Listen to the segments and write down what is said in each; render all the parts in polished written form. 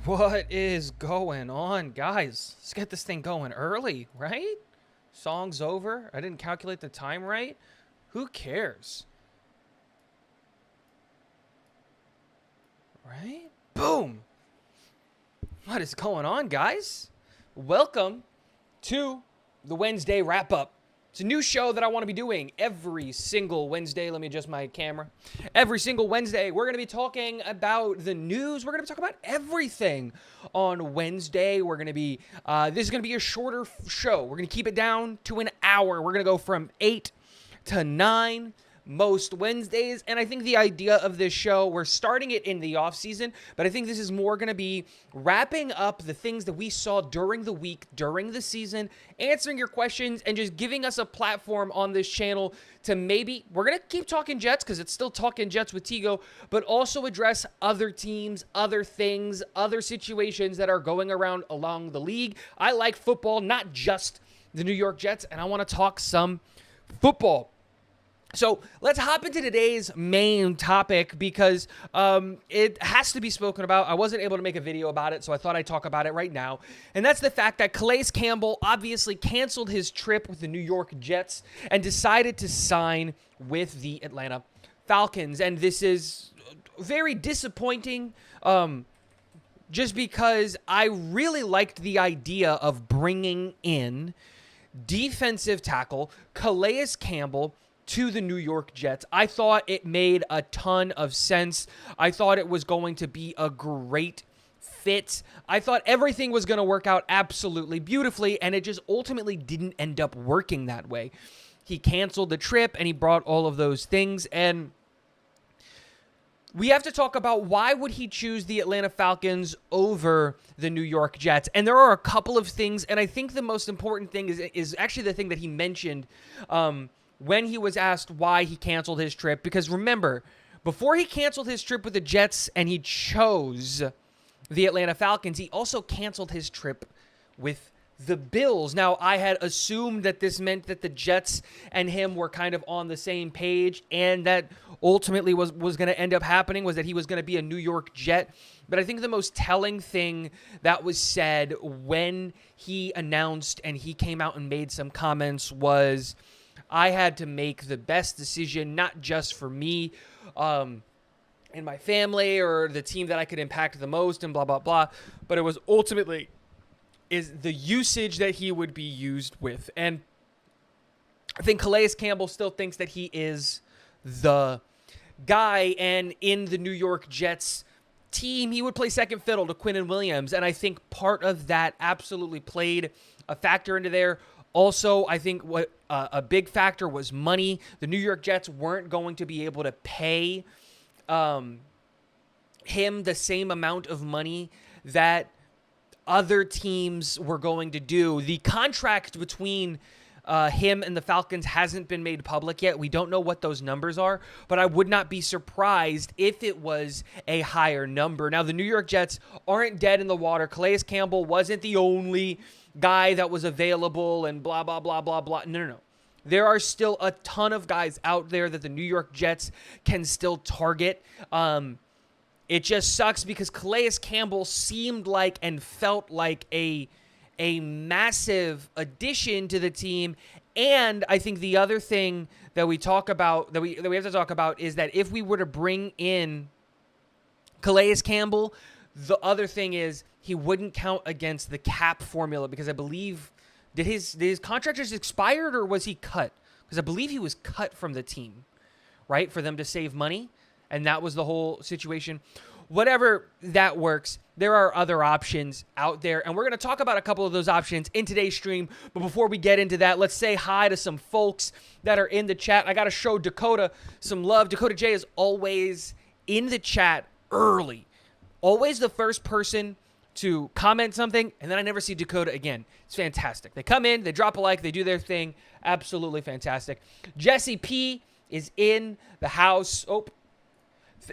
What is going on, guys? Let's get this thing going early, right? Song's over. I didn't calculate the time right. Who cares? Right? Boom. What is going on, guys? Welcome to the Wednesday wrap-up. It's a new show that I want to be doing every single Wednesday. Let me adjust my camera. Every single Wednesday, we're going to be talking about the news. We're going to talk about everything on Wednesday. We're going to be, this is going to be a shorter show. We're going to keep it down to an hour. We're going to go from 8 to 9 most Wednesdays. And I think the idea of this show, we're starting it in the off season, but I think this is more going to be wrapping up the things that we saw during the week, during the season, answering your questions, and just giving us a platform on this channel to maybe, we're going to keep talking Jets because it's still talking Jets with Tigo, but also address other teams, other things, other situations that are going around along the league. I like football, not just the New York Jets, and I want to talk some football. So let's hop into today's main topic because it has to be spoken about. I wasn't able to make a video about it, so I thought I'd talk about it right now. And that's the fact that Calais Campbell obviously canceled his trip with the New York Jets and decided to sign with the Atlanta Falcons. And this is very disappointing just because I really liked the idea of bringing in defensive tackle Calais Campbell to the New York Jets. I thought it made a ton of sense. I thought it was going to be a great fit. I thought everything was going to work out absolutely beautifully, and it just ultimately didn't end up working that way. He canceled the trip, and he brought all of those things, and we have to talk about why would he choose the Atlanta Falcons over the New York Jets. And there are a couple of things, and I think the most important thing is actually the thing that he mentioned when he was asked why he canceled his trip. Because remember, before he canceled his trip with the Jets and he chose the Atlanta Falcons, he also canceled his trip with the Bills. Now, I had assumed that this meant that the Jets and him were kind of on the same page, and that ultimately was going to end up happening was that he was going to be a New York Jet. But I think the most telling thing that was said when he announced and he came out and made some comments was, I had to make the best decision, not just for me and my family or the team that I could impact the most and blah, blah, blah. But it was ultimately is the usage that he would be used with. And I think Calais Campbell still thinks that he is the guy. And in the New York Jets team, he would play second fiddle to Quinnen Williams. And I think part of that absolutely played a factor into there. Also, I think what a big factor was money. The New York Jets weren't going to be able to pay him the same amount of money that other teams were going to do. The contract between him and the Falcons hasn't been made public yet. We don't know what those numbers are, but I would not be surprised if it was a higher number. Now, the New York Jets aren't dead in the water. Calais Campbell wasn't the only guy that was available and blah, blah, blah, blah, blah. No. There are still a ton of guys out there that the New York Jets can still target. It just sucks because Calais Campbell seemed like and felt like a massive addition to the team. And I think the other thing that we talk about, that we have to talk about, is that if we were to bring in Calais Campbell, the other thing is he wouldn't count against the cap formula because I believe, did his contract just expired or was he cut? Because I believe he was cut from the team, right, for them to save money. And that was the whole situation. Whatever that works, there are other options out there. And we're going to talk about a couple of those options in today's stream. But before we get into that, let's say hi to some folks that are in the chat. I got to show Dakota some love. Dakota J is always in the chat early. Always the first person to comment something, and then I never see Dakota again. It's fantastic. They come in, they drop a like, they do their thing. Absolutely fantastic. Jesse P is in the house. Oh,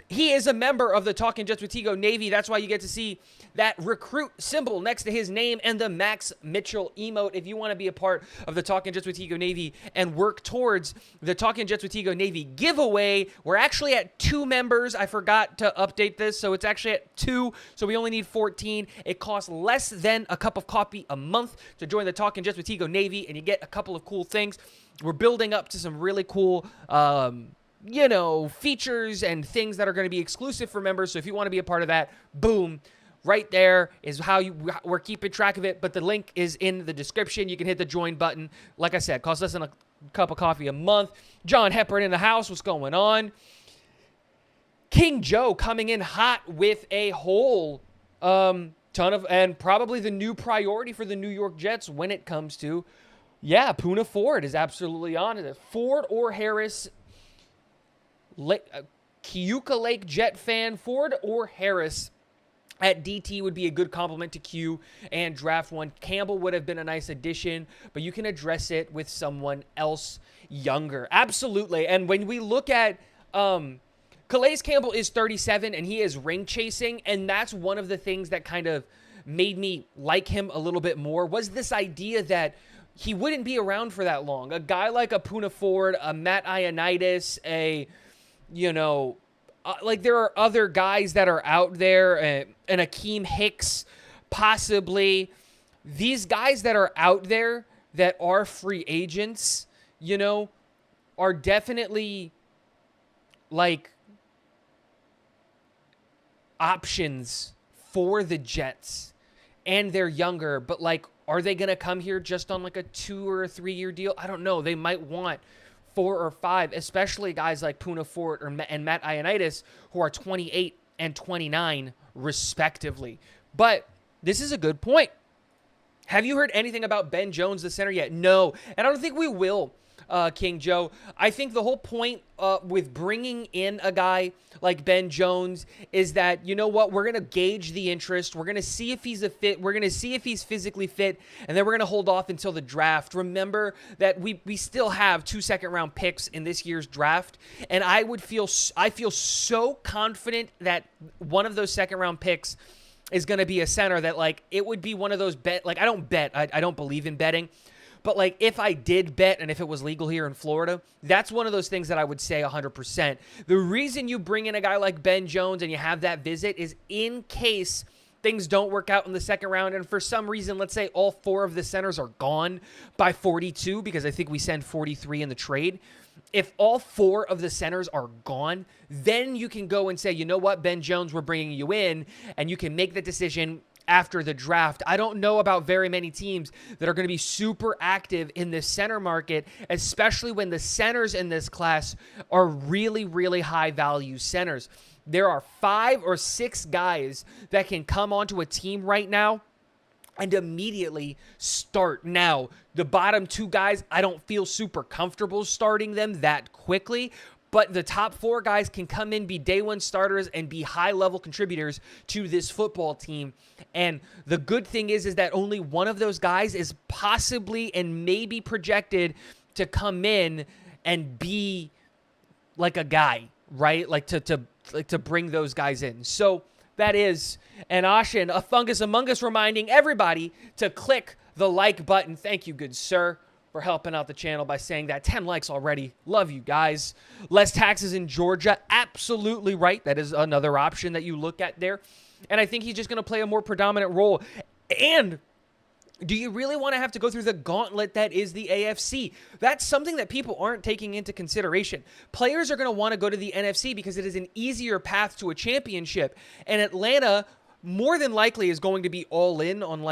He is a member of the Talking Jets with Tigo Navy. That's why you get to see that recruit symbol next to his name and the Max Mitchell emote. If you want to be a part of the Talking Jets with Tigo Navy and work towards the Talking Jets with Tigo Navy giveaway, we're actually at 2 members. I forgot to update this, so it's actually at 2, so we only need 14. It costs less than a cup of coffee a month to join the Talking Jets with Tigo Navy, and you get a couple of cool things. We're building up to some really cool features and things that are going to be exclusive for members. So if you want to be a part of that, boom, right there is how we're keeping track of it. But the link is in the description. You can hit the join button. Like I said, costs less than a cup of coffee a month. John Hepburn in the house. What's going on? King Joe coming in hot with a whole ton of, and probably the new priority for the New York Jets when it comes to, Poona Ford is absolutely on it. Ford or Harris. Keuka Lake Jet fan, Ford or Harris at DT would be a good compliment to Q and draft one. Campbell would have been a nice addition, but you can address it with someone else younger. Absolutely. And when we look at Calais Campbell is 37 and he is ring chasing, and that's one of the things that kind of made me like him a little bit more, was this idea that he wouldn't be around for that long. A guy like a Poona Ford, a Matt Ioannidis, there are other guys that are out there, an Akeem Hicks, possibly. These guys that are out there that are free agents, are definitely options for the Jets, and they're younger, but are they going to come here just on a 2 or 3 year deal? I don't know. They might want 4 or 5, especially guys like Poona Ford and Matt Ioannidis, who are 28 and 29 respectively. But this is a good point. Have you heard anything about Ben Jones, the center, yet? No, and I don't think we will, King Joe. I think the whole point with bringing in a guy like Ben Jones is that, we're going to gauge the interest. We're going to see if he's a fit. We're going to see if he's physically fit, and then we're going to hold off until the draft. Remember that we still have 2 second-round picks in this year's draft, and I feel so confident that one of those second-round picks is going to be a center that, it would be one of those I don't bet. I don't believe in betting. But, if I did bet and if it was legal here in Florida, that's one of those things that I would say 100%. The reason you bring in a guy like Ben Jones and you have that visit is in case things don't work out in the second round, and for some reason, let's say all 4 of the centers are gone by 42, because I think we send 43 in the trade. If all 4 of the centers are gone, then you can go and say, you know what, Ben Jones, we're bringing you in, and you can make the decision after the draft. I don't know about very many teams that are going to be super active in this center market, especially when the centers in this class are really, really high value centers. There are 5 or 6 guys that can come onto a team right now and immediately start. Now, the bottom 2 guys, I don't feel super comfortable starting them that quickly, but the top 4 guys can come in, be day 1 starters, and be high-level contributors to this football team. And the good thing is that only one of those guys is possibly and maybe projected to come in and be like a guy, right? To bring those guys in. So that is an Ashen, a fungus among us, reminding everybody to click the like button. Thank you, good sir, for helping out the channel by saying that. 10 likes already. Love you guys. Less taxes in Georgia. Absolutely right. That is another option that you look at there. And I think he's just going to play a more predominant role. And do you really want to have to go through the gauntlet that is the AFC? That's something that people aren't taking into consideration. Players are going to want to go to the NFC because it is an easier path to a championship. And Atlanta more than likely is going to be all in on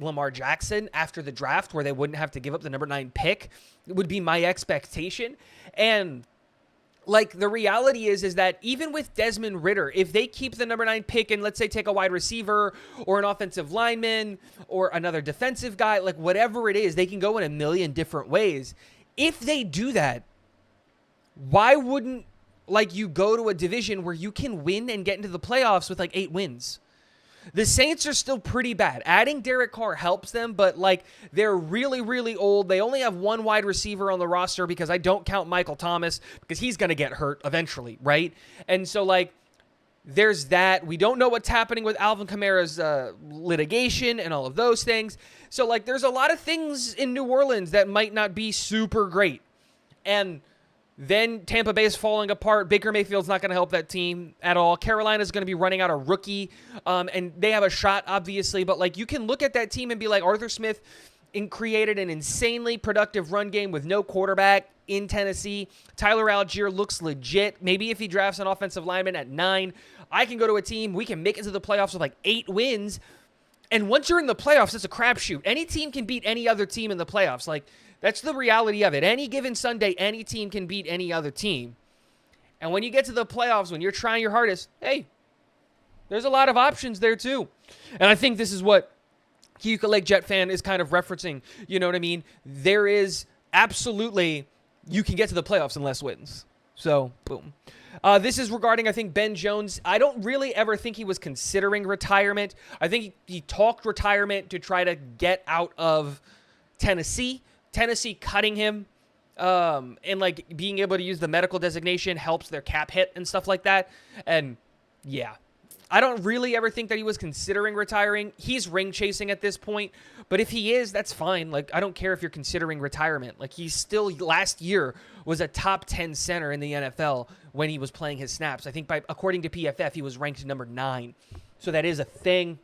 Lamar Jackson after the draft, where they wouldn't have to give up the number 9 pick. It would be my expectation. And the reality is that even with Desmond Ridder, if they keep the number 9 pick and let's say take a wide receiver or an offensive lineman or another defensive guy, whatever it is, they can go in a million different ways. If they do that, why wouldn't you go to a division where you can win and get into the playoffs with 8 wins? The Saints are still pretty bad. Adding Derek Carr helps them, but like they're really, really old. They only have one wide receiver on the roster because I don't count Michael Thomas because he's going to get hurt eventually, right? And so like there's that. We don't know what's happening with Alvin Kamara's litigation and all of those things. So like there's a lot of things in New Orleans that might not be super great. And then Tampa Bay is falling apart. Baker Mayfield's not going to help that team at all. Carolina's going to be running out a rookie, and they have a shot, obviously. But, like, you can look at that team and be like, Arthur Smith created an insanely productive run game with no quarterback in Tennessee. Tyler Algier looks legit. Maybe if he drafts an offensive lineman at 9, I can go to a team. We can make it to the playoffs with, like, 8 wins. And once you're in the playoffs, it's a crapshoot. Any team can beat any other team in the playoffs. Like, that's the reality of it. Any given Sunday, any team can beat any other team. And when you get to the playoffs, when you're trying your hardest, hey, there's a lot of options there too. And I think this is what Keuka Lake Jet fan is kind of referencing. You know what I mean? There is absolutely, you can get to the playoffs in less wins. So, boom. This is regarding, I think, Ben Jones. I don't really ever think he was considering retirement. I think he talked retirement to try to get out of Tennessee. Tennessee cutting him and like being able to use the medical designation helps their cap hit and stuff like that. And yeah, I don't really ever think that he was considering retiring. He's ring chasing at this point, but if he is, that's fine. Like, I don't care if you're considering retirement. Like, he's still last year was a top 10 center in the NFL when he was playing his snaps. I think according to PFF, he was ranked number 9. So that is a thing.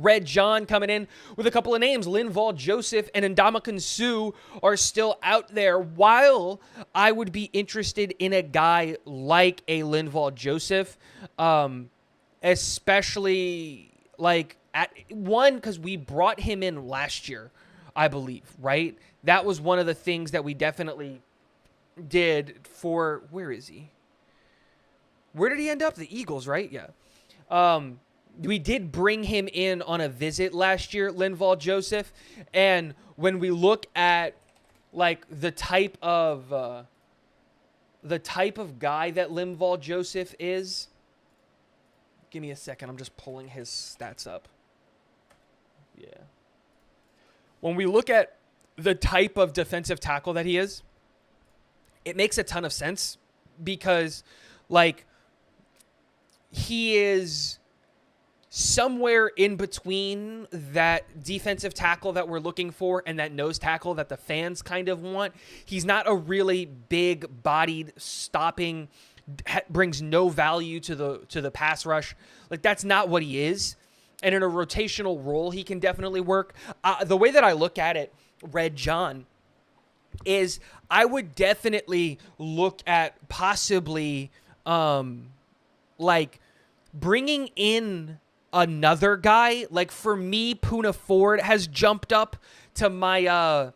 Red John coming in with a couple of names. Linval Joseph and Ndamukong Suh are still out there. While I would be interested in a guy like a Linval Joseph, especially like at one, because we brought him in last year, I believe, right? That was one of the things that we definitely did for, where is he? Where did he end up? The Eagles, right? Yeah. We did bring him in on a visit last year, Linval Joseph. And when we look at like the type of guy that Linval Joseph is, give me a second. I'm just pulling his stats up. Yeah. When we look at the type of defensive tackle that he is, it makes a ton of sense because like he is somewhere in between that defensive tackle that we're looking for and that nose tackle that the fans kind of want. He's not a really big-bodied, stopping, brings no value to the pass rush. Like, that's not what he is. And in a rotational role, he can definitely work. The way that I look at it, Red John, is I would definitely look at possibly like bringing in another guy. Like, for me, Poona Ford has jumped up to my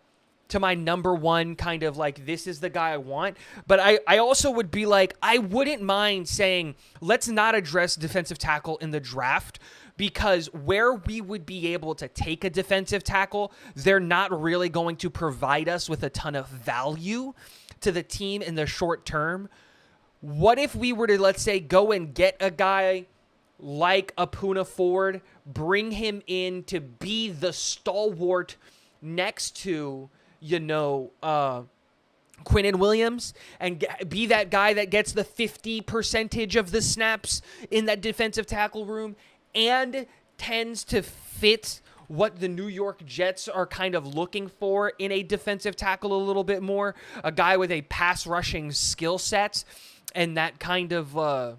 number one, kind of like, this is the guy I want. But I also would be like, I wouldn't mind saying, let's not address defensive tackle in the draft, because where we would be able to take a defensive tackle, they're not really going to provide us with a ton of value to the team in the short term. What if we were to, let's say, go and get a guy like a Poona Ford, bring him in to be the stalwart next to, Quinnen Williams, and be that guy that gets the 50% of the snaps in that defensive tackle room and tends to fit what the New York Jets are kind of looking for in a defensive tackle a little bit more, a guy with a pass rushing skill set and that kind of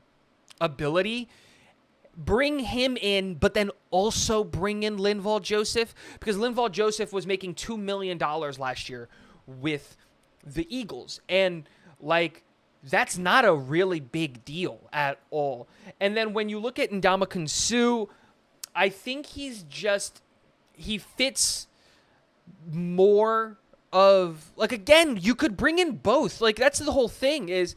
ability. Bring him in, but then also bring in Linval Joseph, because Linval Joseph was making $2 million last year with the Eagles. And, like, that's not a really big deal at all. And then when you look at Ndamukong Suh, I think he fits more of, like, again, you could bring in both. Like, that's the whole thing is,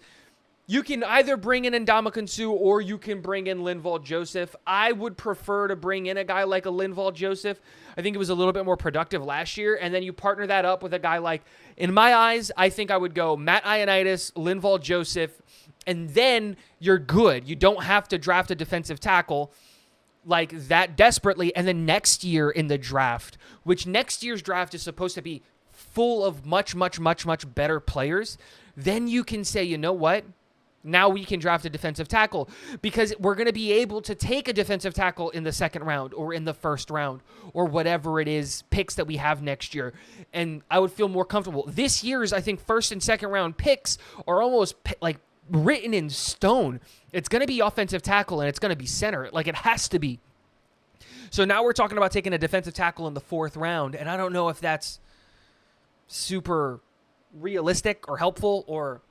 you can either bring in Ndamukong Suh or you can bring in Linval Joseph. I would prefer to bring in a guy like a Linval Joseph. I think it was a little bit more productive last year. And then you partner that up with a guy like, in my eyes, I think I would go Matt Ioannidis, Linval Joseph, and then you're good. You don't have to draft a defensive tackle. like that desperately, and then next year in the draft, which next year's draft is supposed to be full of much better players, then you can say, you know what? Now we can draft a defensive tackle, because we're going to be able to take a defensive tackle in the second round or in the first round or whatever it is, picks that we have next year. And I would feel more comfortable. This year's, I think, first and second round picks are almost like written in stone. It's going to be offensive tackle and it's going to be center. Like, it has to be. So now we're talking about taking a defensive tackle in the fourth round. And I don't know if that's super realistic or helpful or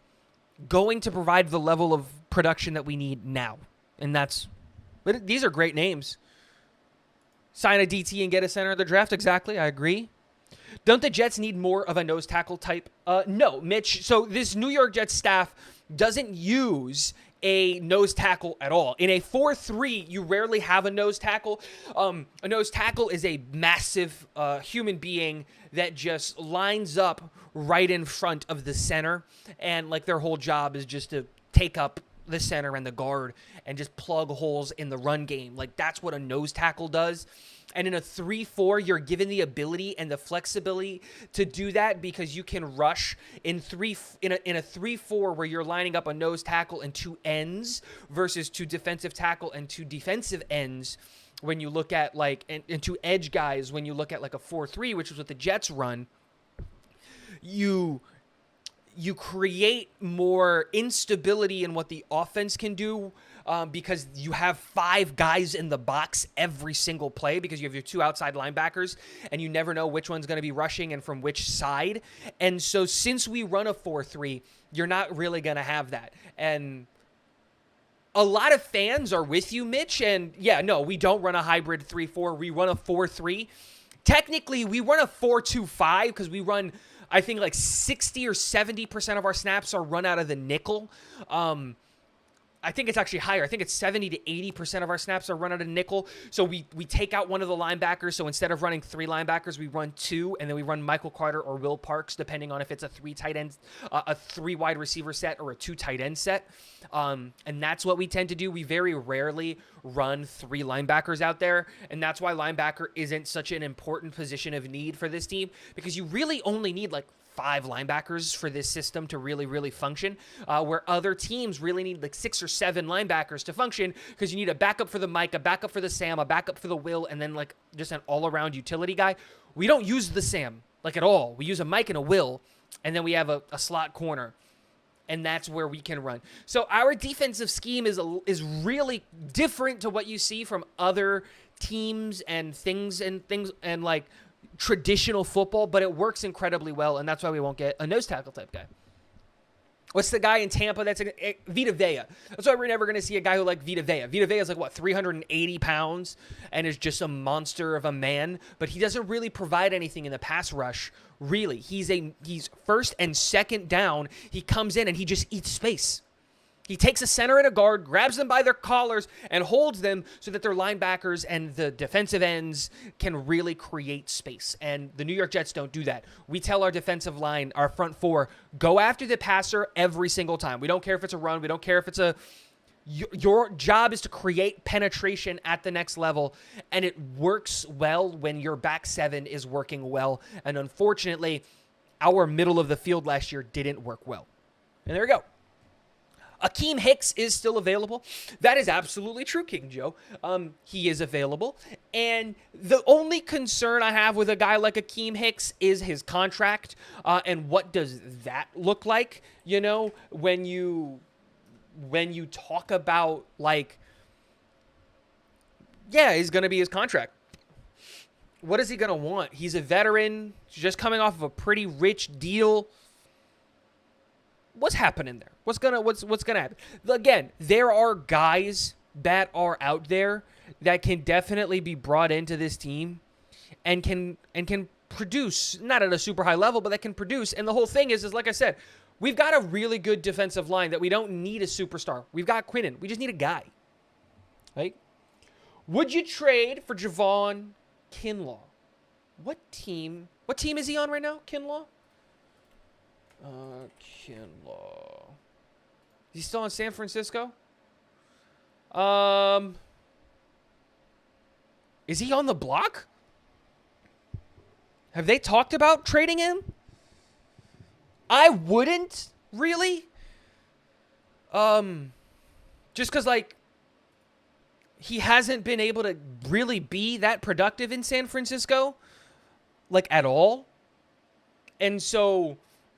going to provide the level of production that we need now. And but these are great names. Sign a DT and get a center in the draft. Exactly. I agree. Don't the Jets need more of a nose tackle type? No, Mitch. So this New York Jets staff doesn't use a nose tackle at all. In a 4-3, you rarely have a nose tackle. A nose tackle is a massive human being that just lines up right in front of the center, and like their whole job is just to take up the center and the guard and just plug holes in the run game. Like, that's what a nose tackle does. And in a 3-4, you're given the ability and the flexibility to do that, because you can rush in a 3-4 where you're lining up a nose tackle and two ends versus two defensive tackle and two defensive ends. When you look at and two edge guys, when you look at like a 4-3, which is what the Jets run, you create more instability in what the offense can do, because you have 5 guys in the box every single play, because you have your 2 outside linebackers and you never know which one's going to be rushing and from which side. And so since we run a 4-3, you're not really going to have that. And a lot of fans are with you, Mitch. And yeah, no, we don't run a hybrid 3-4. We run a 4-3. Technically, we run a 4-2-5 because we run, I think, like 60 or 70% of our snaps are run out of the nickel. I think it's actually higher. I think it's 70 to 80% of our snaps are run out of nickel. So we take out one of the linebackers. So instead of running 3 linebackers, we run 2, and then we run Michael Carter or Will Parks, depending on if it's a 3 wide receiver set or a 2 tight end set. And that's what we tend to do. We very rarely run 3 linebackers out there, and that's why linebacker isn't such an important position of need for this team, because you really only need like 5 linebackers for this system to really function, where other teams really need like 6 or 7 linebackers to function, because you need a backup for the Mike, a backup for the Sam, a backup for the Will, and then like just an all-around utility guy. We don't use the Sam like at all. We use a Mike and a Will, and then we have a slot corner, and that's where we can run. So our defensive scheme is really different to what you see from other teams and things and like traditional football, but it works incredibly well, and that's why we won't get a nose tackle type guy. What's the guy in Tampa that's Vita Vea? That's why we're never going to see a guy who like Vita Vea. Vita Vea is like, 380 pounds and is just a monster of a man, but he doesn't really provide anything in the pass rush, really. He's first and second down. He comes in and he just eats space. He takes a center and a guard, grabs them by their collars, and holds them so that their linebackers and the defensive ends can really create space. And the New York Jets don't do that. We tell our defensive line, our front 4, go after the passer every single time. We don't care if it's a run. We don't care if it's your job is to create penetration at the next level, and it works well when your back 7 is working well. And unfortunately, our middle of the field last year didn't work well. And there we go. Akeem Hicks is still available. That is absolutely true, King Joe. He is available. And the only concern I have with a guy like Akeem Hicks is his contract. And what does that look like? You know, when you talk about like, yeah, it's going to be his contract. What is he going to want? He's a veteran, just coming off of a pretty rich deal. What's happening there? What's gonna happen? Again, there are guys that are out there that can definitely be brought into this team and can produce, not at a super high level, but that can produce. And the whole thing is like I said, we've got a really good defensive line that we don't need a superstar. We've got Quinnen. We just need a guy. Right? Would you trade for Javon Kinlaw? What team is he on right now, Kinlaw? Kinlaw. Is he still in San Francisco? Is he on the block? Have they talked about trading him? I wouldn't really. Just because, like, he hasn't been able to really be that productive in San Francisco, like, at all. And so,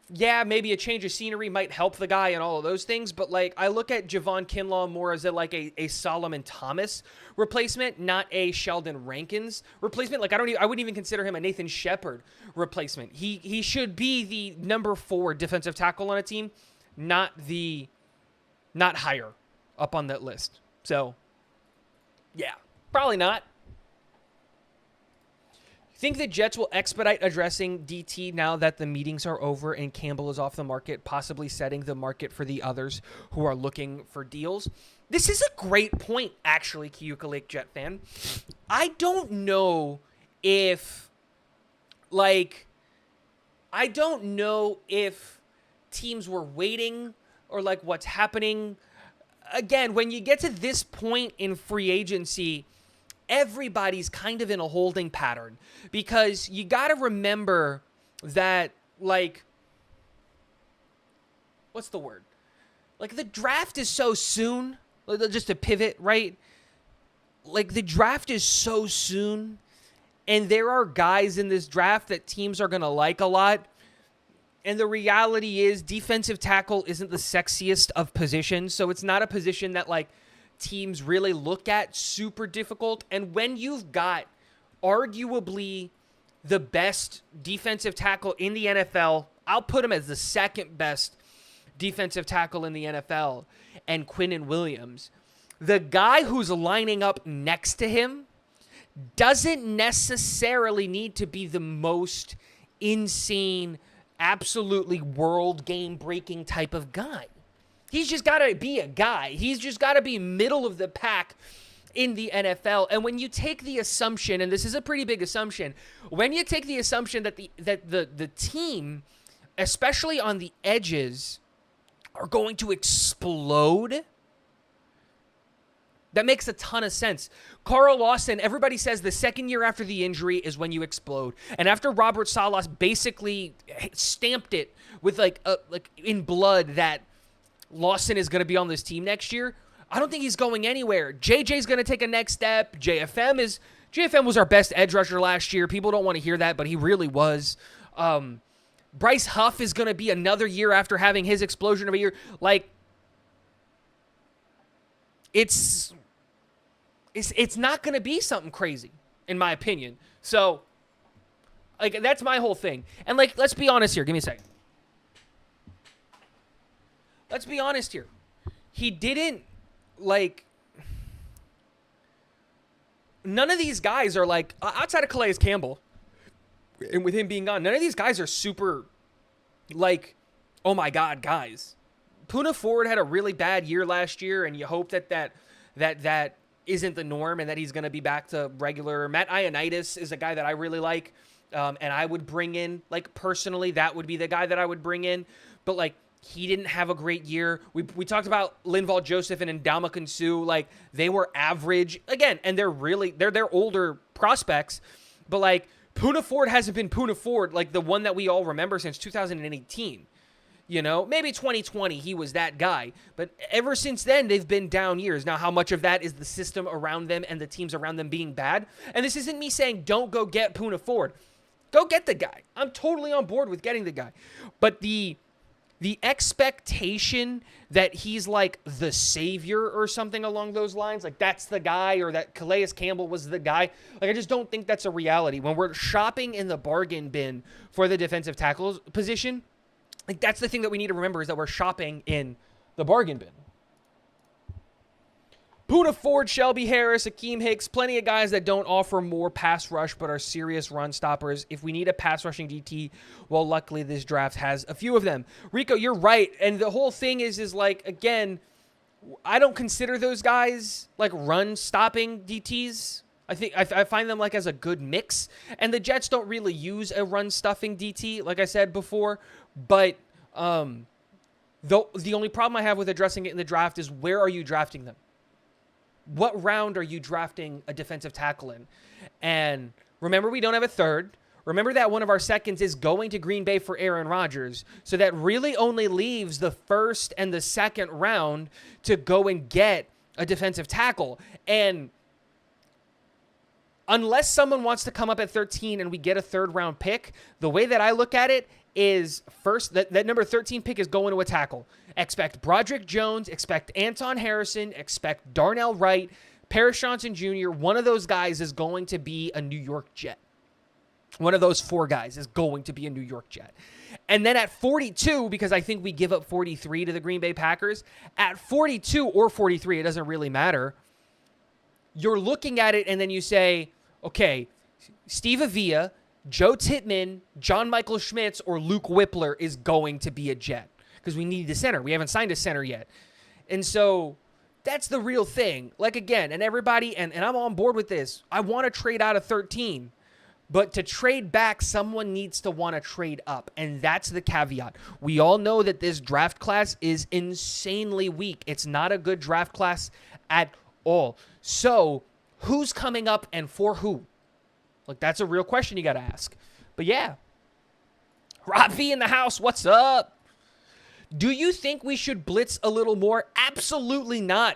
yeah, maybe a change of scenery might help the guy and all of those things. But, like, I look at Javon Kinlaw more as a Solomon Thomas replacement, not a Sheldon Rankins replacement. Like, I wouldn't even consider him a Nathan Shepard replacement. He should be the number 4 defensive tackle on a team, not higher up on that list. So, yeah, probably not. Think the Jets will expedite addressing DT now that the meetings are over and Campbell is off the market, possibly setting the market for the others who are looking for deals? This is a great point, actually, Cayuga Lake Jet fan. I don't know if teams were waiting or, like, what's happening. Again, when you get to this point in free agency, everybody's kind of in a holding pattern because you got to remember that, like, what's the word? Like, the draft is so soon. Just to pivot, right? Like, the draft is so soon, and there are guys in this draft that teams are going to like a lot. And the reality is defensive tackle isn't the sexiest of positions, so it's not a position that, like, teams really look at super difficult. And when you've got arguably the best defensive tackle in the NFL, I'll put him as the second best defensive tackle in the NFL, and Quinnen Williams, the guy who's lining up next to him doesn't necessarily need to be the most insane, absolutely world game breaking type of guy. He's just got to be a guy. He's just got to be middle of the pack in the NFL. And when you take the assumption, and this is a pretty big assumption, when you take the assumption that the team, especially on the edges, are going to explode, that makes a ton of sense. Carl Lawson, everybody says the second year after the injury is when you explode. And after Robert Salas basically stamped it with like in blood that Lawson is going to be on this team next year, I don't think he's going anywhere. JJ's going to take a next step. JFM was our best edge rusher last year. People don't want to hear that, but he really was. Bryce Huff is going to be another year after having his explosion of a year. Like, it's not going to be something crazy, in my opinion. So, like, that's my whole thing. And, like, let's be honest here. Give me a second. Let's be honest here. He didn't, like, none of these guys are, like, outside of Calais Campbell, and with him being gone, none of these guys are super, like, oh my God, guys. Poona Ford had a really bad year last year, and you hope that isn't the norm and that he's going to be back to regular. Matt Ioannidis is a guy that I really like, and I would bring in, like, personally, that would be the guy that I would bring in. But, like, he didn't have a great year. We talked about Linval Joseph and Ndamukong Suh. Like, they were average. Again, and they're older prospects, but, like, Poona Ford hasn't been Poona Ford, like the one that we all remember, since 2018. You know, maybe 2020 he was that guy, but ever since then they've been down years. Now, how much of that is the system around them and the teams around them being bad? And this isn't me saying don't go get Poona Ford. Go get the guy. I'm totally on board with getting the guy. But the expectation that he's like the savior or something along those lines, like that's the guy, or that Calais Campbell was the guy, like I just don't think that's a reality. When we're shopping in the bargain bin for the defensive tackle position, like that's the thing that we need to remember, is that we're shopping in the bargain bin. Poona Ford, Shelby Harris, Akeem Hicks, plenty of guys that don't offer more pass rush but are serious run stoppers. If we need a pass rushing DT, well, luckily this draft has a few of them. Rico, you're right. And the whole thing is like, again, I don't consider those guys like run stopping DTs. I think I find them like as a good mix. And the Jets don't really use a run stuffing DT, like I said before. But the only problem I have with addressing it in the draft is, where are you drafting them? what round are you drafting a defensive tackle in? And remember, we don't have a third. Remember that one of our seconds is going to Green Bay for Aaron Rodgers. So that really only leaves the first and the second round to go and get a defensive tackle. And unless someone wants to come up at 13 and we get a third round pick, the way that I look at it is first, that number 13 pick is going to a tackle. Expect Broderick Jones, expect Anton Harrison, expect Darnell Wright, Paris Johnson Jr. One of those guys is going to be a New York Jet. One of those four guys is going to be a New York Jet. And then at 42, because I think we give up 43 to the Green Bay Packers, at 42 or 43, it doesn't really matter. You're looking at it and then you say, okay, Steve Avila, Joe Tittman, John Michael Schmitz, or Luke Whippler is going to be a Jet because we need the center. We haven't signed a center yet. And so that's the real thing. Like, again, and everybody, and I'm on board with this. I want to trade out of 13. But to trade back, someone needs to want to trade up. And that's the caveat. We all know that this draft class is insanely weak. It's not a good draft class at all. So who's coming up and for who? Like, that's a real question you got to ask. But yeah. Rob V in the house. What's up? Do you think we should blitz a little more? Absolutely not.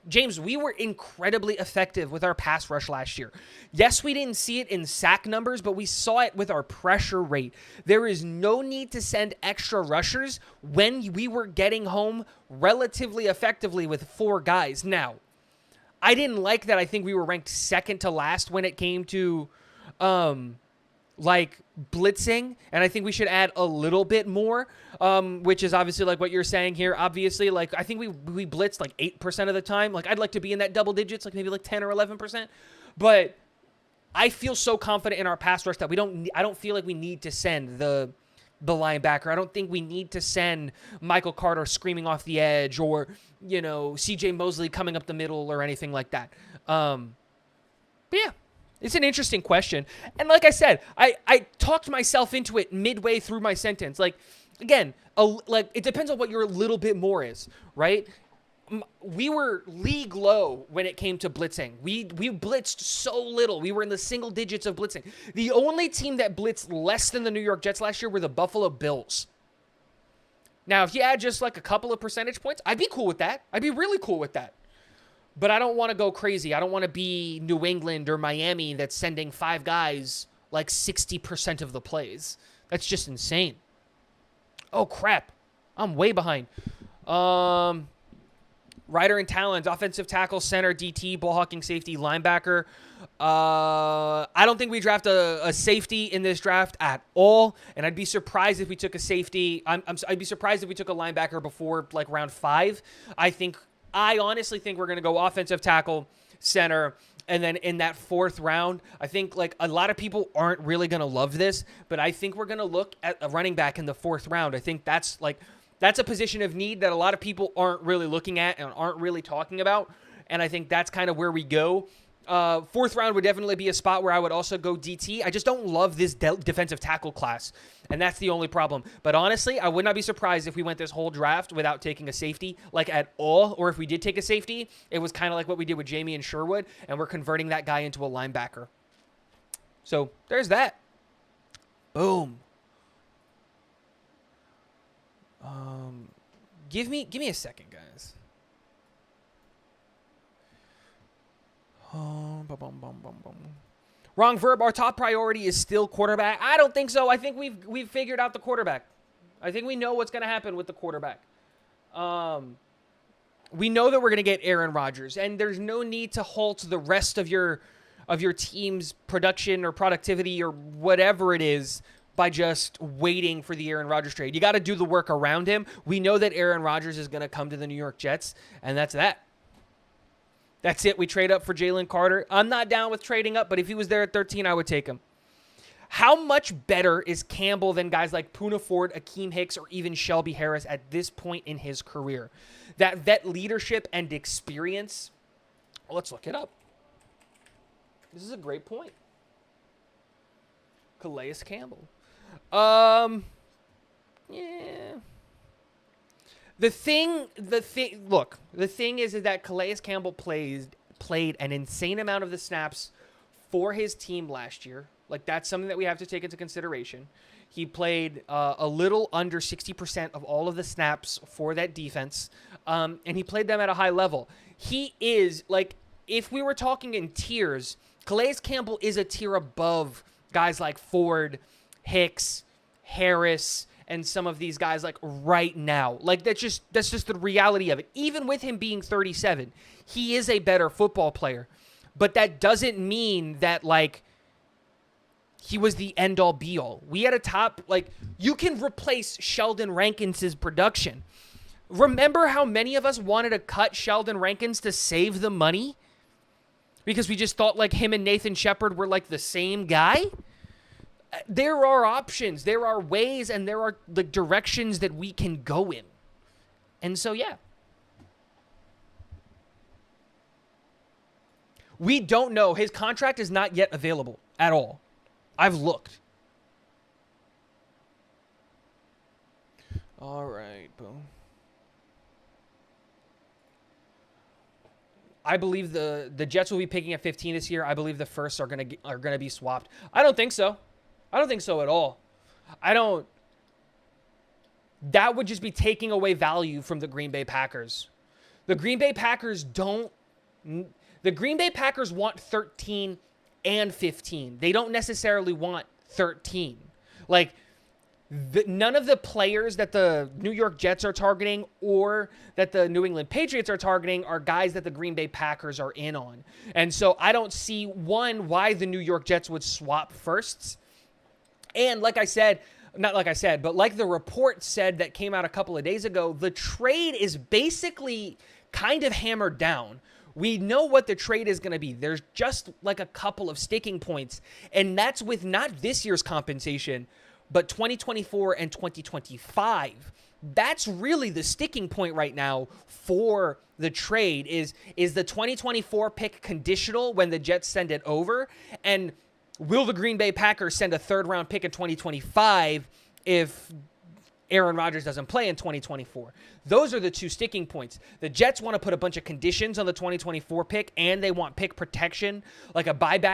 James, we were incredibly effective with our pass rush last year. Yes, we didn't see it in sack numbers, but we saw it with our pressure rate. There is no need to send extra rushers when we were getting home relatively effectively with four guys. Now, I didn't like that. I think we were ranked second to last when it came to blitzing, and I think we should add a little bit more, which is obviously like what you're saying here. Obviously, like, I think we blitzed like 8% of the time. Like, I'd like to be in that double digits, like maybe like 10 or 11%. But I feel so confident in our pass rush that I don't feel like we need to send the linebacker. I don't think we need to send Michael Carter screaming off the edge or, CJ Mosley coming up the middle or anything like that. But yeah. It's an interesting question. And like I said, I talked myself into it midway through my sentence. Like, again, it depends on what your little bit more is, right? We were league low when it came to blitzing. We blitzed so little. We were in the single digits of blitzing. The only team that blitzed less than the New York Jets last year were the Buffalo Bills. Now, if you add just like a couple of percentage points, I'd be cool with that. I'd be really cool with that. But I don't want to go crazy. I don't want to be New England or Miami that's sending five guys like 60% of the plays. That's just insane. Oh, crap. I'm way behind. Rider and talent, offensive tackle, center, DT, ball hawking, safety, linebacker. I don't think we draft a safety in this draft at all, and I'd be surprised if we took a safety. I'd be surprised if we took a linebacker before like round 5. I honestly think we're going to go offensive tackle, center, and then in that fourth round, I think like a lot of people aren't really going to love this, but I think we're going to look at a running back in the fourth round. I think that's a position of need that a lot of people aren't really looking at and aren't really talking about, and I think that's kind of where we go. Fourth round would definitely be a spot where I would also go DT. I just don't love this defensive tackle class, and that's the only problem. But honestly, I would not be surprised if we went this whole draft without taking a safety, like at all, or if we did take a safety, it was kind of like what we did with Jamie and Sherwood, and we're converting that guy into a linebacker. So there's that. Boom. Give me a second, guys. Wrong verb. Our top priority is still quarterback. I don't think so. I think we've figured out the quarterback. I think we know what's going to happen with the quarterback. We know that we're going to get Aaron Rodgers, and there's no need to halt the rest of your team's production or productivity or whatever it is by just waiting for the Aaron Rodgers trade. You got to do the work around him. We know that Aaron Rodgers is going to come to the New York Jets, and that's that. That's it. We trade up for Jalen Carter. I'm not down with trading up, but if he was there at 13, I would take him. How much better is Campbell than guys like Poona Ford, Akeem Hicks, or even Shelby Harris at this point in his career? That vet leadership and experience. Well, let's look it up. This is a great point. Calais Campbell. Yeah. The thing is that Calais Campbell played played an insane amount of the snaps for his team last year. Like, that's something that we have to take into consideration. He played a little under 60% of all of the snaps for that defense, and he played them at a high level. He is, like, if we were talking in tiers, Calais Campbell is a tier above guys like Ford, Hicks, Harris, and some of these guys, like, right now. Like, that's just the reality of it. Even with him being 37, he is a better football player. But that doesn't mean that, like, he was the end-all, be-all. We had a top, like, you can replace Sheldon Rankins' production. Remember how many of us wanted to cut Sheldon Rankins to save the money? Because we just thought, like, him and Nathan Shepard were, like, the same guy? There are options, there are ways, and there are, like, directions that we can go in. And so, yeah. We don't know. His contract is not yet available at all. I've looked. All right, boom. I believe the Jets will be picking at 15 this year. I believe the firsts are gonna be swapped. I don't think so. I don't think so at all. That would just be taking away value from the Green Bay Packers. The Green Bay Packers want 13 and 15. They don't necessarily want 13. Like, none of the players that the New York Jets are targeting or that the New England Patriots are targeting are guys that the Green Bay Packers are in on. And so I don't see, one, why the New York Jets would swap firsts. And like the report said that came out a couple of days ago, the trade is basically kind of hammered down. We know what the trade is going to be. There's just like a couple of sticking points, and that's with not this year's compensation, but 2024 and 2025. That's really the sticking point right now for the trade is the 2024 pick conditional when the Jets send it over, and will the Green Bay Packers send a third-round pick in 2025 if Aaron Rodgers doesn't play in 2024? Those are the two sticking points. The Jets want to put a bunch of conditions on the 2024 pick, and they want pick protection, like a buyback